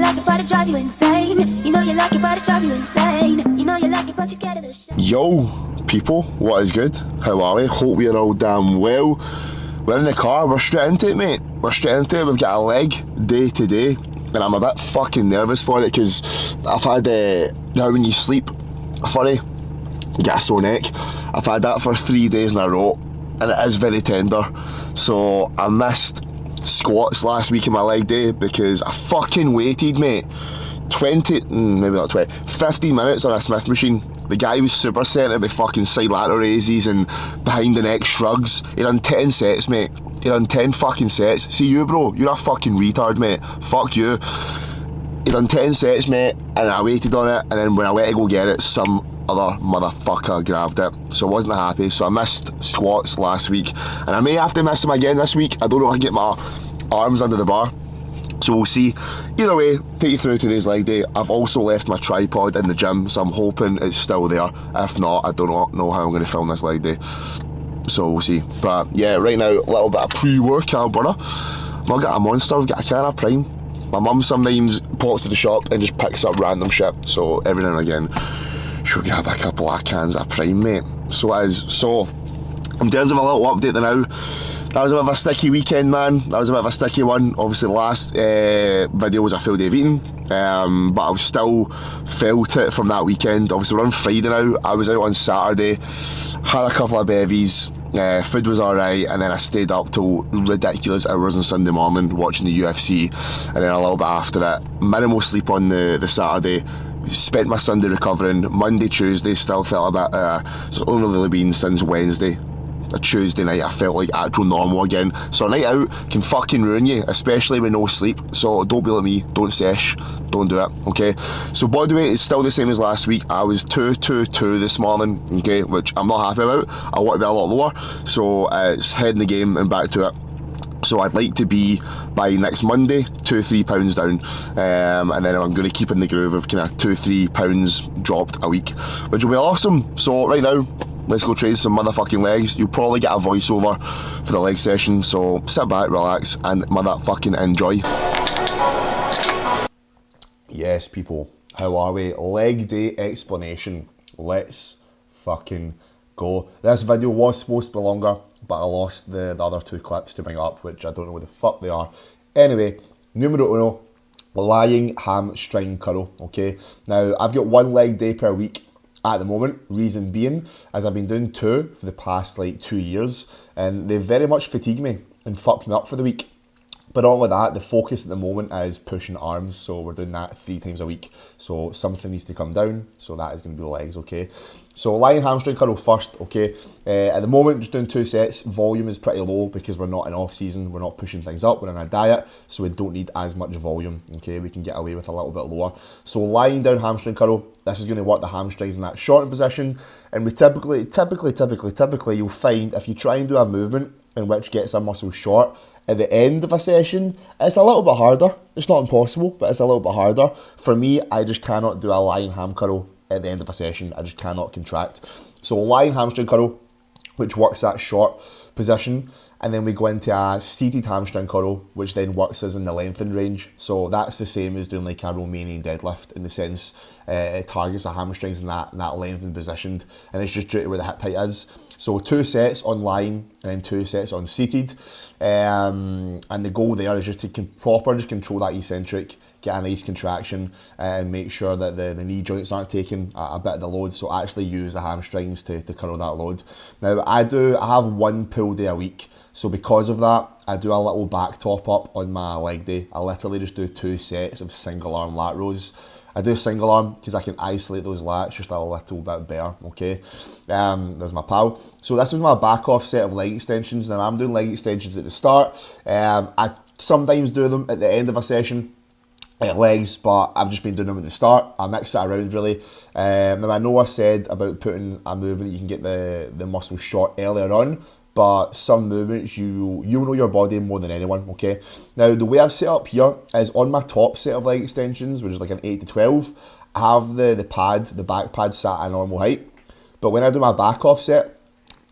like it, but it drives you insane. You know you like it, but it drives you insane. You know you like it, but you're scared of the shit. Yo, people, what is good? How are we? Hope you're all damn well. We're in the car, we're straight into it, mate. We're straight into it. We've got a leg day today, and I'm a bit fucking nervous for it because I've had, you know, when you sleep funny, you get a sore neck. I've had that for 3 days in a row, and it is very tender. So I missed squats last week in my leg day because I fucking waited, mate. 15 minutes on a Smith machine. The guy was super centered with fucking side lateral raises and behind the neck shrugs. He done 10 sets, mate. He done 10 fucking sets. See you, bro, you're a fucking retard, mate. Fuck you. He done 10 sets, mate, and I waited on it, and then when I went to go get it, some other motherfucker grabbed it. So I wasn't happy, so I missed squats last week, and I may have to miss them again this week. I don't know if I can get my arms under the bar, so we'll see. Either way, take you through today's leg day. I've also left my tripod in the gym, so I'm hoping it's still there. If not, I don't know how I'm going to film this leg day, so we'll see. But yeah, right now, a little bit of pre-workout burner. I've not got a Monster, I've got a can of Prime. My mum sometimes pops to the shop and just picks up random shit, so every now and again she'll grab a couple of cans of Prime, mate. So it is. So in terms of a little update now, that was a bit of a sticky weekend, man. That was a bit of a sticky one. Obviously the last video was a full day of eating, but I still felt it from that weekend. Obviously we're on Friday now. I was out on Saturday, had a couple of bevies. Food was alright, and then I stayed up till ridiculous hours on Sunday morning watching the UFC, and then a little bit after it. Minimal sleep on the Saturday. Spent my Sunday recovering. Monday, Tuesday still felt a bit, it's only really been since Wednesday. A Tuesday night I felt like actual normal again. So a night out can fucking ruin you, especially with no sleep. So don't be like me, don't sesh, don't do it, okay? So body weight is still the same as last week. I was 222 this morning, okay, which I'm not happy about. I want to be a lot lower, so it's head in the game and back to it. So I'd like to be, by next Monday, 2-3 pounds down, and then I'm going to keep in the groove of kind of 2-3 pounds dropped a week, which will be awesome. So right now, let's go train some motherfucking legs. You'll probably get a voiceover for the leg session, so sit back, relax, and motherfucking enjoy. Yes, people, how are we? Leg day explanation. Let's fucking go. This video was supposed to be longer, but I lost the other two clips to bring up, which I don't know where the fuck they are. Anyway, numero uno, lying hamstring curl, okay? Now, I've got one leg day per week at the moment, reason being, as I've been doing two for the past like 2 years, and they very much fatigue me and fucked me up for the week. But not only that, the focus at the moment is pushing arms, so we're doing that 3 times a week. So something needs to come down, so that is going to be the legs, okay? So lying hamstring curl first, okay? At the moment, just doing 2 sets. Volume is pretty low because we're not in off season, we're not pushing things up, we're in a diet, so we don't need as much volume, okay? We can get away with a little bit lower. So lying down hamstring curl, this is going to work the hamstrings in that shortened position, and we typically, you'll find if you try and do a movement in which gets a muscle short, at the end of a session, it's a little bit harder. It's not impossible, but it's a little bit harder. For me, I just cannot do a lying ham curl at the end of a session. I just cannot contract. So lying hamstring curl, which works that short position, and then we go into a seated hamstring curl, which then works us in the lengthened range. So that's the same as doing like a Romanian deadlift in the sense it targets the hamstrings in that lengthened position, and it's just due to where the hip height is. So 2 sets on lying and then 2 sets on seated, and the goal there is just to properly control that eccentric, get a nice contraction, and make sure that the knee joints aren't taking a bit of the load, so actually use the hamstrings to curl that load. Now I have 1 pull day a week, so because of that, I do a little back top up on my leg day. I literally just do 2 sets of single arm lat rows. I do single arm because I can isolate those lats just a little bit better, okay? There's my pal. So this is my back off set of leg extensions. Now I'm doing leg extensions at the start. I sometimes do them at the end of a session, legs, but I've just been doing them at the start. I mix it around really. Now I know I said about putting a movement you can get the muscle short earlier on, but some movements you know your body more than anyone, okay? Now the way I've set up here is on my top set of leg extensions, which is like an 8 to 12, I have the back pad sat at a normal height. But when I do my back off set,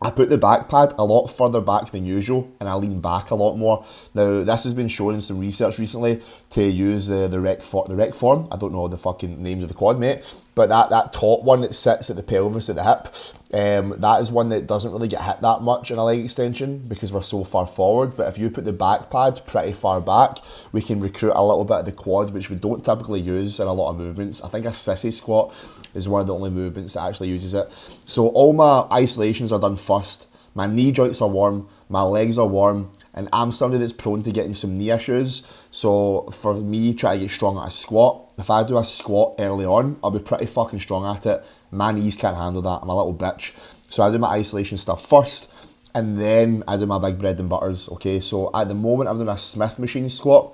I put the back pad a lot further back than usual, and I lean back a lot more. Now, this has been shown in some research recently to use the rec form. I don't know the fucking names of the quad, mate, but that top one that sits at the pelvis at the hip, that is one that doesn't really get hit that much in a leg extension because we're so far forward. But if you put the back pad pretty far back, we can recruit a little bit of the quad, which we don't typically use in a lot of movements. I think a sissy squat is one of the only movements that actually uses it. So all my isolations are done first. My knee joints are warm, my legs are warm, and I'm somebody that's prone to getting some knee issues. So for me, try to get strong at a squat. If I do a squat early on, I'll be pretty fucking strong at it. My knees can't handle that. I'm a little bitch. So I do my isolation stuff first, and then I do my big bread and butters, okay? So at the moment, I'm doing a Smith machine squat.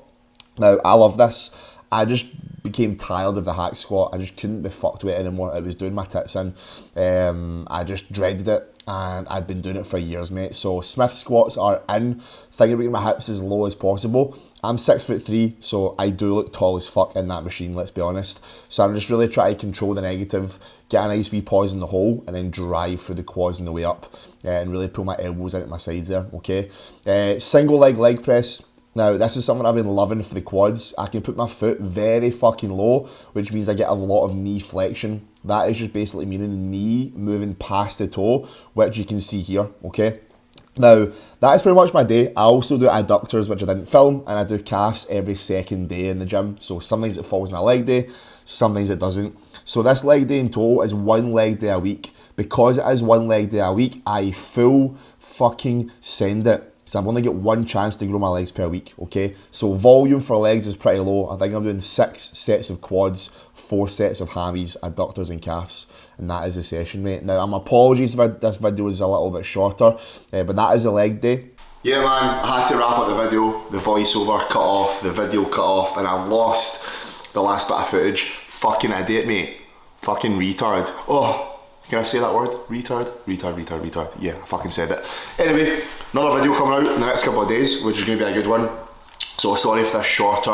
Now, I love this. I just became tired of the hack squat. I just couldn't be fucked with it anymore. It was doing my tits in. I just dreaded it, and I'd been doing it for years, mate. So Smith squats are in. Thinking about my hips as low as possible. I'm 6'3", so I do look tall as fuck in that machine, let's be honest. So I'm just really trying to control the negative, get a nice wee pause in the hole, and then drive through the quads on the way up, and really pull my elbows in at my sides there, okay? Single leg press. Now, this is something I've been loving for the quads. I can put my foot very fucking low, which means I get a lot of knee flexion. That is just basically meaning the knee moving past the toe, which you can see here, okay? Now, that is pretty much my day. I also do adductors, which I didn't film, and I do calves every second day in the gym. So sometimes it falls on a leg day, sometimes it doesn't. So this leg day in total is one leg day a week. Because it is one leg day a week, I full fucking send it. So I've only got one chance to grow my legs per week, okay? So volume for legs is pretty low. I think I'm doing 6 sets of quads, 4 sets of hammies, adductors and calves. And that is a session, mate. Now, my apologies if this video is a little bit shorter, but that is a leg day. Yeah, man, I had to wrap up the video. The voiceover cut off, the video cut off, and I lost the last bit of footage. Fucking idiot, mate. Fucking retard. Oh. Can I say that word? Retard? Retard. Yeah, I fucking said it. Anyway, another video coming out in the next couple of days, which is going to be a good one. So sorry for this shorter,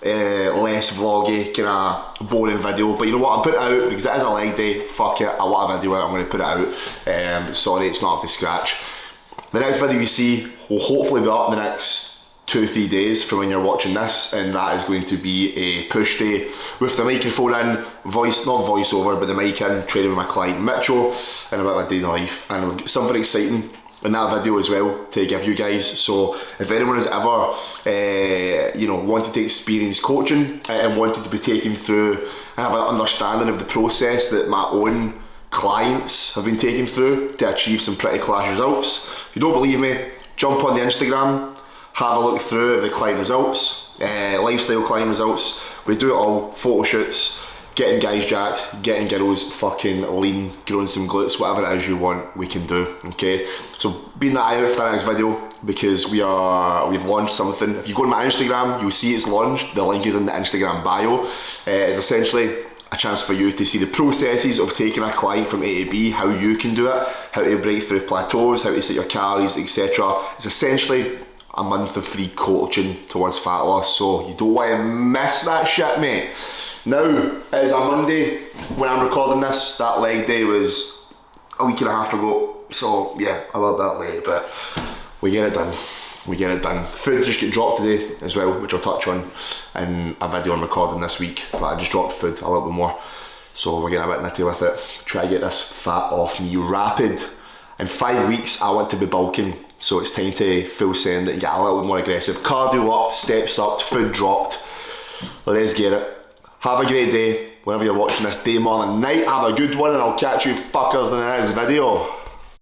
less vloggy, kind of boring video. But you know what? I'm putting it out because it is a leg day. Fuck it, I want a video out, I'm going to put it out. Sorry, it's not up to scratch. The next video you see will hopefully be up in the next 2-3 days from when you're watching this, and that is going to be a push day with the microphone in, not voiceover, but the mic in, training with my client Mitchell, and a bit of a day in the life. And we've got something exciting in that video as well to give you guys. So if anyone has ever wanted to experience coaching and wanted to be taken through and have an understanding of the process that my own clients have been taken through to achieve some pretty class results, if you don't believe me, jump on the Instagram, have a look through the client results, lifestyle client results. We do it all, photo shoots, getting guys jacked, getting girls fucking lean, growing some glutes, whatever it is you want, we can do, okay? So be in that eye out for the next video because we've launched something. If you go to my Instagram, you'll see it's launched. The link is in the Instagram bio. It's essentially a chance for you to see the processes of taking a client from A to B, how you can do it, how to break through plateaus, how to set your calories, etc. It's essentially a month of free coaching towards fat loss, so you don't want to miss that shit, mate. Now, it is a Monday when I'm recording this. That leg day was a week and a half ago, so yeah, a little bit late, but we get it done. Food just got dropped today as well, which I'll touch on in a video I'm recording this week, but I just dropped food a little bit more, so we're getting a bit nitty with it. Try to get this fat off me rapid. In 5 weeks, I want to be bulking. So it's time to full send it and get a little bit more aggressive. Cardio up, steps up, food dropped. Let's get it. Have a great day. Whenever you're watching this, day, morning, night. Have a good one, and I'll catch you fuckers in the next video.